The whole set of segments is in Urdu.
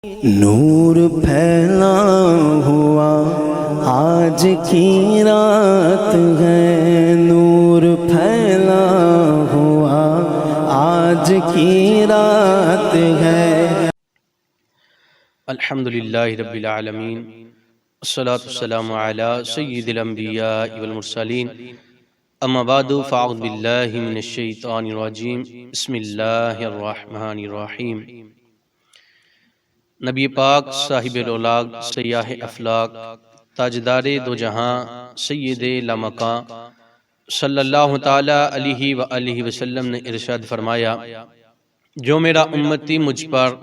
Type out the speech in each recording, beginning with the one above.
نور پھیلا ہوا آج کی رات ہے، نور پھیلا ہوا آج کی رات ہے۔ الحمدللہ رب العالمین، الصلاة والسلام علی سید الانبیاء والمرسلین، اما بعد فاعوذ باللہ من الشیطان الرجیم، بسم اللہ الرحمن الرحیم۔ نبی پاک صاحب الاولاق، سیاح افلاق، تاجدار دو جہاں، سید لامکاں صلی اللہ تعالی علیہ وآلہ وسلم نے ارشاد فرمایا، جو میرا امتی مجھ پر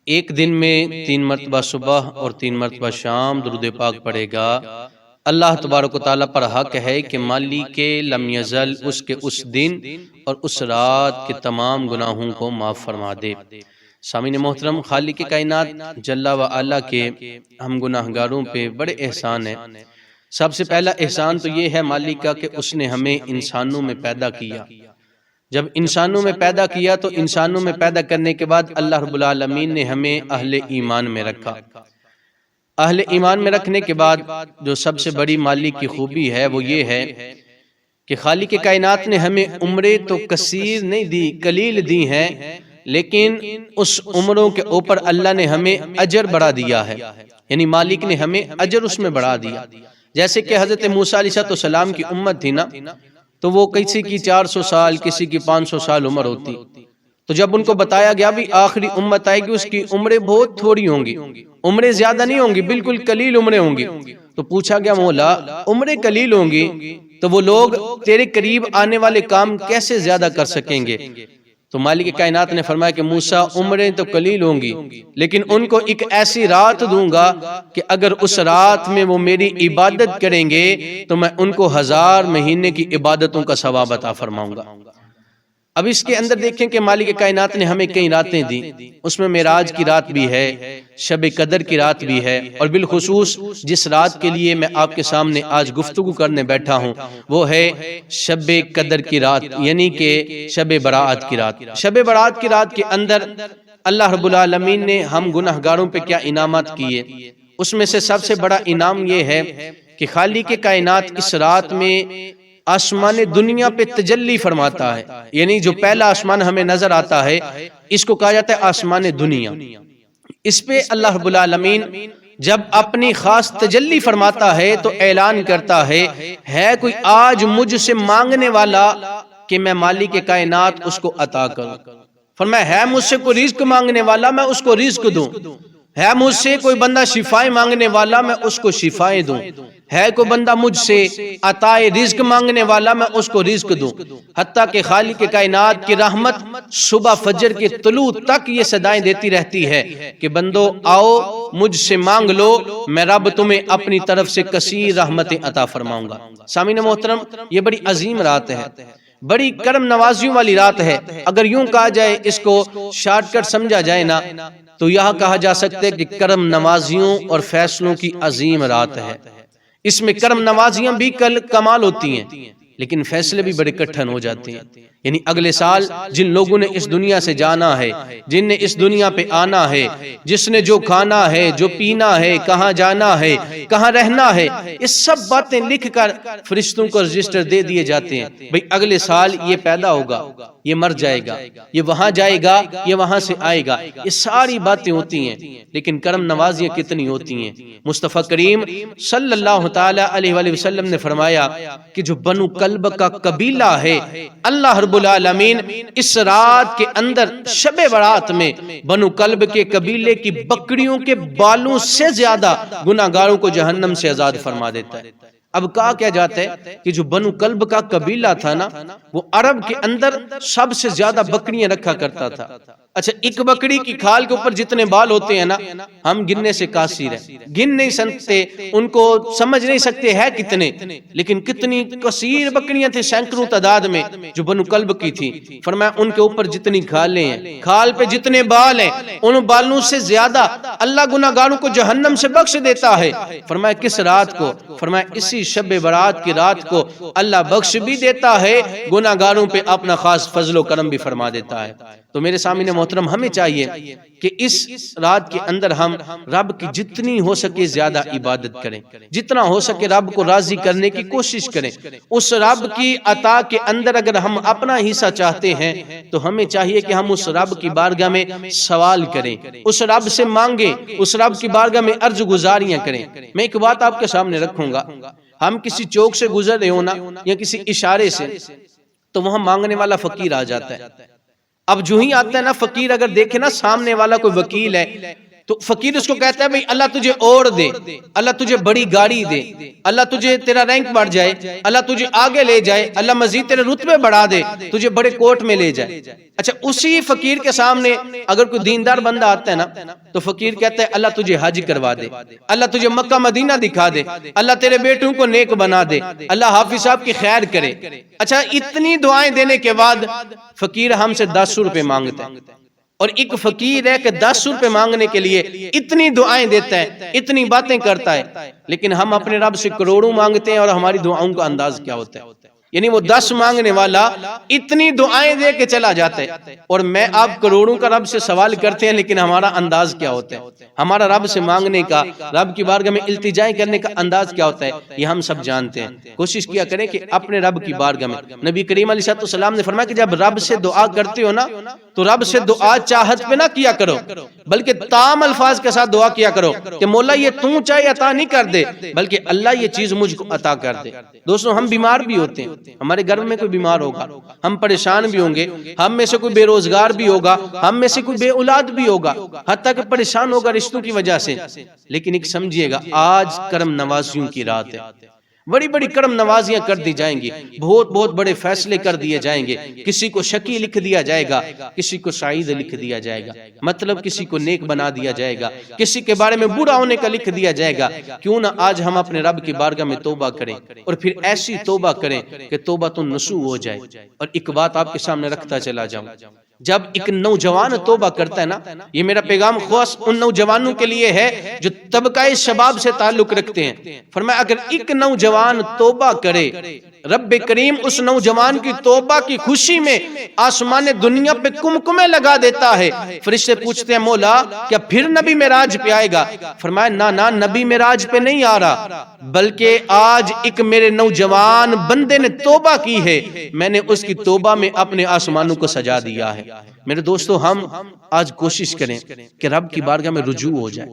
ایک دن میں 3 مرتبہ صبح اور 3 مرتبہ شام درود پاک پڑھے گا، اللہ تبارک و تعالیٰ پر حق ہے کہ مالک لم یزل اس کے اس دن اور اس رات کے تمام گناہوں کو معاف فرما دے۔ سامعین محترم، خالق کائنات جل و علا کے ہم گناہگاروں پہ بڑے احسان ہیں۔ سب سے پہلا احسان تو یہ ہے مالک کا کہ اس نے ہمیں انسانوں میں پیدا کیا۔ جب انسانوں میں پیدا کیا تو انسانوں میں پیدا کرنے کے بعد اللہ رب العالمین نے ہمیں اہل ایمان میں رکھا۔ اہل ایمان میں رکھنے کے بعد جو سب سے بڑی مالک کی خوبی ہے وہ یہ ہے کہ خالق کائنات نے ہمیں عمریں تو کثیر نہیں دی، قلیل دی ہیں، لیکن اس عمروں کے اوپر اللہ نے ہمیں اجر بڑھا دیا ہے، یعنی مالک نے ہمیں اجر اس میں بڑھا دیا۔ جیسے کہ حضرت موسیٰ علیہ السلام کی امت تھی نا، تو وہ کسی کی 400 سال، کسی کی 500 سال عمر ہوتی، تو جب ان کو بتایا گیا بھی آخری امت آئے گی، اس کی عمریں بہت تھوڑی ہوں گی، عمریں زیادہ نہیں ہوں گی، بالکل قلیل عمریں ہوں گی۔ تو پوچھا گیا مولا عمریں قلیل ہوں گی تو وہ لوگ تیرے قریب آنے والے کام کیسے زیادہ کر سکیں گے؟ تو مالک کائنات نے فرمایا کہ موسیٰ عمریں تو قلیل ہوں گی، لیکن ان کو ایک ایسی رات دوں گا کہ اگر اس رات میں وہ میری عبادت کریں گے تو میں ان کو 1000 مہینے کی عبادتوں کا ثواب عطا فرماؤں گا۔ اب اس کے اندر دیکھیں کہ مالک کائنات نے ہمیں کئی راتیں دی، اس میں معراج کی رات بھی ہے، شب قدر کی رات بھی ہے، اور بالخصوص جس رات کے لیے میں آپ کے سامنے آج گفتگو کرنے بیٹھا ہوں وہ ہے شب قدر کی رات، یعنی کہ شب برات کی رات۔ شب برات کی رات کے اندر اللہ رب العالمین نے ہم گناہگاروں پہ کیا انعامات کیے، اس میں سے سب سے بڑا انعام یہ ہے کہ خالق کائنات اس رات میں آسمان دنیا پہ تجلی فرماتا ہے، یعنی جو پہلا آسمان ہمیں نظر آتا ہے اس کو کہا جاتا ہے آسمان دنیا۔ اس پہ اللہ رب العالمین جب اپنی خاص تجلی فرماتا ہے تو اعلان کرتا ہے کوئی آج مجھ سے مانگنے والا کہ میں مالک کائنات اس کو عطا کروں۔ فرمایا ہے مجھ سے کوئی رزق مانگنے والا میں اس کو رزق دوں، ہے مجھ سے کوئی بندہ شفائیں مانگنے والا میں اس کو شفائیں دوں، ہے کوئی بندہ مجھ سے عطائے رزق مانگنے والا میں اس کو رزق دوں۔ حتیٰ کہ خالق کائنات کی رحمت صبح فجر کے طلوع تک یہ صدائیں دیتی رہتی ہے کہ بندو آؤ مجھ سے مانگ لو، میں رب تمہیں اپنی طرف سے کثیر رحمتیں عطا فرماؤں گا۔ سامعین محترم، یہ بڑی عظیم رات ہے، بڑی کرم نوازیوں والی رات ہے۔ اگر یوں کہا جائے، اس کو شارٹ کٹ سمجھا جائے نا، تو یہاں کہا جا سکتے کہ کرم نوازیوں اور فیصلوں کی عظیم رات ہے۔ اس میں کرم نوازیاں بھی کمال ہوتی ہیں، لیکن فیصلے بھی بڑے کٹھن ہو جاتے ہیں۔ یعنی اگلے سال جن لوگوں نے اس دنیا سے جانا ہے، جن نے اس دنیا پہ آنا ہے، جس نے جو کھانا ہے، جو پینا ہے، کہاں جانا ہے، کہاں رہنا ہے، یہ سب باتیں لکھ کر فرشتوں کو رجسٹر دے دیے جاتے ہیں۔ بھئی اگلے سال یہ پیدا ہوگا، یہ مر جائے گا، یہ وہاں جائے گا، یہ وہاں سے آئے گا، یہ ساری باتیں ہوتی ہیں، لیکن کرم نوازیاں کتنی ہوتی ہیں۔ مصطفیٰ کریم صلی اللہ تعالی علیہ وآلہ وسلم نے فرمایا کہ جو بنو کلب کا قبیلہ ہے، اللہ رب العالمین اس رات کے اندر شب برات میں بنو کلب کے قبیلے کی بکریوں کے بالوں سے زیادہ گناہگاروں کو جہنم سے آزاد فرما دیتا ہے۔ اب کہا کیا جاتا ہے کہ جو بنو کلب کا قبیلہ تھا نا، وہ عرب کے اندر سب سے زیادہ بکریاں رکھا کرتا تھا۔ اچھا، ایک بکری کی کھال کے اوپر جتنے بال ہوتے ہیں نا، ہم گننے سے قاصر ہیں، گن نہیں سکتے، ان کو سمجھ نہیں سکتے ہے کتنے، لیکن کتنی کثیر بکریاں تھیں، سینکڑوں تعداد میں جو بنو کلب کی تھی۔ فرمایا ان کے اوپر جتنی کھالیں ہیں، کھال پہ جتنے بال ہیں، ان بالوں سے زیادہ اللہ گناہگاروں کو جہنم سے بخش دیتا ہے۔ فرمایا کس رات کو؟ فرمایا اسی شب برات کی رات کو اللہ بخش بھی دیتا ہے، گناہگاروں پہ اپنا خاص فضل و کرم بھی فرما دیتا ہے۔ تو میرے سامنے محترم ہمیں چاہیے کہ اس رات کے اندر ہم رب کی جتنی ہو سکے زیادہ عبادت کریں، جتنا ہو سکے رب کو راضی کرنے کی کوشش کریں۔ اس رب کی عطا کے اندر اگر ہم اپنا حصہ چاہتے ہیں تو ہمیں چاہیے کہ ہم اس رب کی بارگاہ میں سوال کریں، اس رب سے مانگیں، اس رب کی بارگاہ میں عرض گزاریاں کریں۔ میں ایک بات آپ کے سامنے رکھوں گا، ہم کسی چوک سے گزر رہے ہونا یا کسی اشارے سے، تو وہاں مانگنے والا فقیر آ جاتا ہے۔ اب جو ہی آتا ہے نا فقیر، اگر دیکھے نا سامنے والا کوئی وکیل ہے تو فقیر اس کو کہتا ہے بھئی اللہ تجھے اور دے، اللہ تجھے بڑی گاڑی دے، اللہ تجھے تیرا رینک بڑھ جائے، اللہ تجھے آگے لے جائے، اللہ مزید تیرے رتبے بڑھا دے، تجھے بڑے کوٹ میں لے جائے۔ اچھا اسی فقیر کے سامنے اگر کوئی دیندار بندہ آتا ہے نا تو فقیر کہتا ہے اللہ تجھے حج کروا دے، اللہ تجھے مکہ مدینہ دکھا دے، اللہ تیرے بیٹوں کو نیک بنا دے، اللہ حافظ صاحب کی خیر کرے۔ اچھا اتنی دعائیں دینے کے بعد فقیر ہم سے 10 روپے مانگتا ہے، اور ایک فقیر ہے کہ 10 روپے مانگنے کے لیے اتنی دعائیں دیتا ہے، اتنی باتیں کرتا ہے، لیکن ہم اپنے رب سے کروڑوں مانگتے ہیں اور ہماری دعاؤں کا انداز کیا ہوتا ہے؟ یعنی وہ 10 مانگنے والا اتنی دعائیں دے کے چلا جاتا ہے، اور میں آپ کروڑوں کا رب سے سوال کرتے ہیں، لیکن ہمارا انداز کیا ہوتا ہے؟ ہمارا رب سے مانگنے کا، رب کی بارگاہ میں التجا کرنے کا انداز کیا ہوتا ہے؟ یہ ہم سب جانتے ہیں۔ کوشش کیا کریں کہ اپنے رب کی بارگاہ میں، نبی کریم علیہ السلام نے فرمایا کہ جب رب سے دعا کرتے ہو نا تو رب سے دعا چاہت پہ نہ کیا کرو، بلکہ تام الفاظ کے ساتھ دعا کیا کرو کہ مولا یہ تو چاہے عطا نہیں کر دے، بلکہ اللہ یہ چیز مجھ کو عطا کر دے۔ دوستوں ہم بیمار بھی ہوتے ہیں، ہمارے گھر میں کوئی بیمار ہوگا، ہم پریشان بھی ہوں گے، ہم میں سے کوئی بے روزگار بھی ہوگا، ہم میں سے کوئی بے اولاد بھی ہوگا، حتیٰ کہ پریشان ہوگا رشتوں کی وجہ سے، لیکن ایک سمجھیے گا آج کرم نوازیوں کی رات ہے، بڑی بڑی کرم نوازیاں کر دی جائیں گی، بہت بہت بڑے فیصلے کر دیے جائیں گے، کسی کو شقی لکھ دیا جائے گا، کسی کو سعید لکھ دیا جائے گا، مطلب کسی کو نیک بنا دیا جائے گا، کسی کے بارے میں برا ہونے کا لکھ دیا جائے گا۔ کیوں نہ آج ہم اپنے رب کی بارگاہ میں توبہ کریں، اور پھر ایسی توبہ کریں کہ توبہ تو نصوح ہو جائے۔ اور ایک بات آپ کے سامنے رکھتا چلا جاؤں، جب ایک نوجوان توبہ کرتا ہے نا، یہ میرا پیغام خاص ان نوجوانوں کے لیے ہے جو طبقہ شباب سے تعلق رکھتے ہیں۔ فرمایا اگر ایک نوجوان توبہ کرے، رب کریم اس نوجوان کی توبہ کی خوشی میں آسمان دنیا پہ کمکمے لگا دیتا ہے۔ فرشتے پوچھتے ہیں مولا کیا پھر نبی معراج پہ آئے گا؟ فرمایا نہ نبی معراج پہ نہیں آ رہا، بلکہ آج ایک میرے نوجوان بندے نے توبہ کی ہے، میں نے اس کی توبہ میں اپنے آسمانوں کو سجا دیا ہے۔ میرے دوستو ہم آج کوشش کریں کہ رب کی بارگاہ میں رجوع ہو جائے،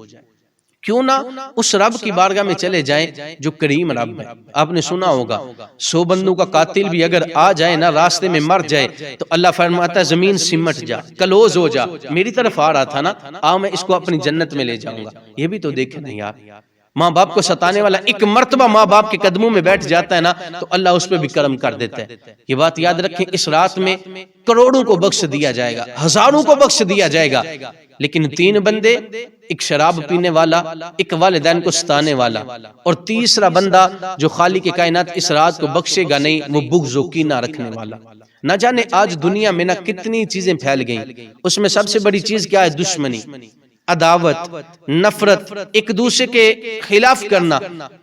کیوں نہ اس رب کی بارگاہ میں چلے جائیں جو کریم رب ہے۔ آپ نے سنا ہوگا 100 بندوں کا قاتل بھی اگر آ جائے نا، راستے میں مر جائے تو اللہ فرماتا ہے زمین سمٹ جا، کلوز ہو جا، میری طرف آ رہا تھا نا، آؤ میں اس کو اپنی جنت میں لے جاؤں گا۔ یہ بھی تو دیکھیں نہیں یار، ماں باپ کو ستانے والا ایک مرتبہ ماں باپ کے قدموں میں بیٹھ جاتا ہے نا تو اللہ اس پہ بھی کرم کر دیتا ہے۔ یہ بات یاد رکھیں، اس رات میں کروڑوں کو بخش دیا جائے گا، ہزاروں کو بخش دیا جائے گا، لیکن 3 بندے، ایک شراب پینے والا، ایک والدین کو ستانے والا، اور تیسرا بندہ جو خالق کائنات اس رات کو بخشے گا نہیں، وہ بغض و کینہ رکھنے والا۔ نہ جانے آج دنیا میں نہ کتنی چیزیں پھیل گئیں، اس میں سب سے بڑی چیز کیا ہے؟ دشمنی، عداوت، نفرت، ایک دوسرے کے خلاف کرنا،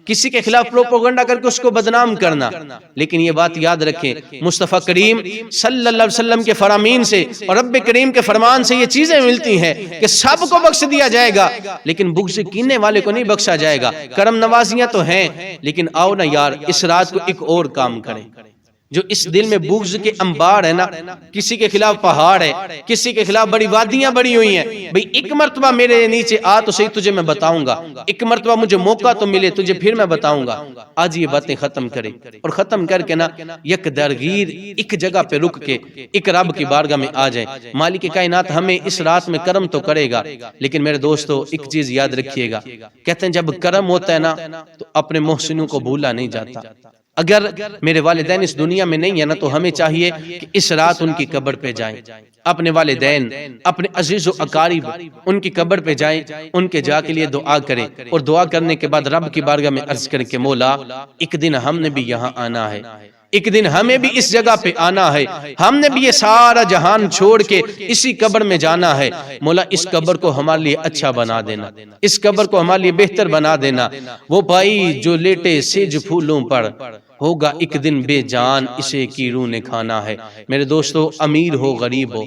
کسی کے خلاف پروپیگنڈا کر کے اس کو بدنام کرنا۔ لیکن یہ بات یاد رکھیں، مصطفیٰ کریم صلی اللہ علیہ وسلم کے فرامین سے اور رب کریم کے فرمان سے یہ چیزیں ملتی ہیں کہ سب کو بخش دیا جائے گا، لیکن بغض کینے والے کو نہیں بخشا جائے گا۔ کرم نوازیاں تو ہیں، لیکن آؤ نا یار اس رات کو ایک اور کام کریں۔ جو اس دل میں بغض کے انبار ہے نا، کسی کے خلاف پہاڑ ہے، کسی کے خلاف بڑی وادیاں بڑی ہوئی ہیں، بھئی ایک مرتبہ میرے نیچے آ تو صحیح، تجھے میں بتاؤں گا، ایک مرتبہ مجھے موقع تو ملے تجھے پھر میں بتاؤں گا۔ آج یہ باتیں ختم کریں، اور ختم کر کے نا یک درگیر ایک جگہ پہ رک کے ایک رب کی بارگاہ میں آ جائیں۔ مالک کائنات ہمیں اس رات میں کرم تو کرے گا، لیکن میرے دوستو ایک چیز یاد رکھیے گا، کہتے ہیں جب کرم ہوتا ہے نا تو اپنے محسنوں کو بھولا نہیں جاتا۔ اگر میرے والدین اس دنیا میں نہیں ہے نا تو ہمیں چاہیے کہ اس رات ان کی قبر پہ جائیں، اپنے والدین، اپنے عزیز و اقارب، ان کی قبر پہ جائیں، ان کے جا کے لیے دعا کریں، اور دعا کرنے کے بعد رب کی بارگاہ میں عرض کریں کہ مولا ایک دن ہم نے بھی یہاں آنا ہے، ایک دن ہمیں بھی اس جگہ پہ آنا ہے، ہم نے بھی یہ سارا جہان چھوڑ کے اسی قبر میں جانا ہے، مولا اس قبر کو ہمارے لیے اچھا بنا دینا، اس قبر کو ہمارے لیے بہتر بنا دینا۔ وہ بھائی جو لیٹے سیج پھولوں پر ہوگا ایک دن بے جان، اسے کی روح نے کھانا ہے۔ میرے دوستو امیر ہو غریب ہو،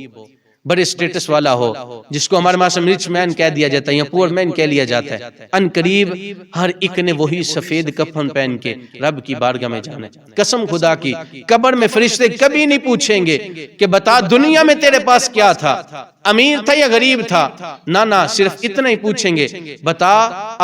بڑے سٹیٹس والا ہو، جس کو ہمارے معاشرے میں رچ مین کہہ دیا جاتا ہے یا پور مین کہہ لیا جاتا ہے، ان قریب ہر ایک نے وہی سفید کفن پہن کے رب کی بارگاہ میں جانا ہے۔ قسم خدا کی قبر میں فرشتے کبھی نہیں پوچھیں گے کہ بتا دنیا میں تیرے پاس کیا تھا، امیر تھا یا غریب تھا، نہ صرف اتنا ہی پوچھیں گے بتا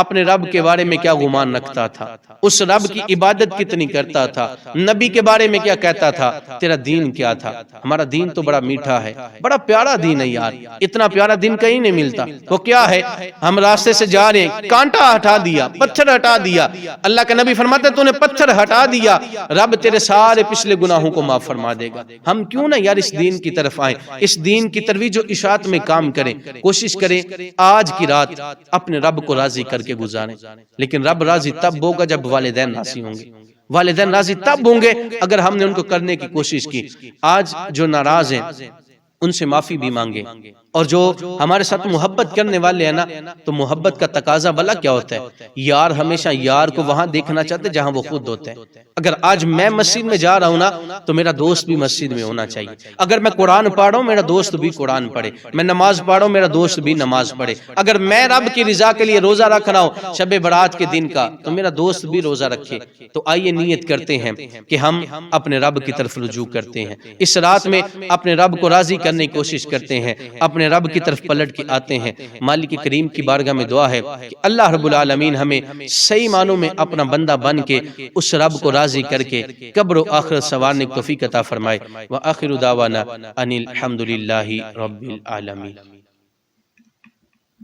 اپنے رب کے بارے میں کیا گمان رکھتا تھا، اس رب کی عبادت کتنی کرتا تھا، نبی کے بارے میں کیا کہتا تھا، تیرا دین کیا تھا۔ ہمارا دین تو بڑا میٹھا ہے، بڑا پیارا دین ہے یار، اتنا پیارا دین کہیں نہیں ملتا۔ وہ کیا ہے، ہم راستے سے جا رہے ہیں، کانٹا ہٹا دیا، پتھر ہٹا دیا، اللہ کا نبی فرماتا ہے تو نے پتھر ہٹا دیا، رب تیرے سارے پچھلے گناہوں کو معاف فرما دے گا۔ ہم کیوں نہ یار اس دین کی طرف آئیں، اس دین کی ترویج و اشاعت میں کام کریں، کوشش کریں آج کی رات اپنے رب کو راضی کر کے گزاریں۔ لیکن رب راضی تب ہوگا جب والدین راضی ہوں گے، والدین راضی تب ہوں گے اگر ہم نے ان کو کرنے کی کوشش کی۔ آج جو ناراض ہیں ان سے معافی بھی مانگیں، اور جو ہمارے ساتھ محبت کرنے والے ہیں نا، تو محبت کا تقاضا بلا کیا ہوتا ہے، یار ہمیشہ یار کو وہاں دیکھنا چاہتے جہاں وہ خود ہوتے ہیں۔ اگر آج میں مسجد میں جا رہا ہوں نا تو میرا دوست بھی مسجد میں ہونا چاہیے، اگر میں قرآن پڑھ رہا ہوں میرا دوست بھی قرآن پڑھے، میں نماز پڑھ رہا ہوں میرا دوست بھی نماز پڑھے، اگر میں رب کی رضا کے لیے روزہ رکھ رہا ہوں شب برات کے دن کا تو میرا دوست بھی روزہ رکھے۔ تو آئیے نیت کرتے ہیں کہ ہم اپنے رب کی طرف رجوع کرتے ہیں، اس رات میں اپنے رب کو راضی کرنے کی کوشش کرتے ہیں، اپنے رب کی طرف پلٹ کے آتے ہیں۔ مالک کریم کی بارگاہ میں دعا ہے کہ اللہ رب العالمین ہمیں صحیح معنوں میں اپنا بندہ بن کے اس رب کو راضی کر کے قبر و آخرت سنوارنے کی توفیق عطا فرمائے۔ وآخر دعوانا ان الحمدللہ رب العالمین۔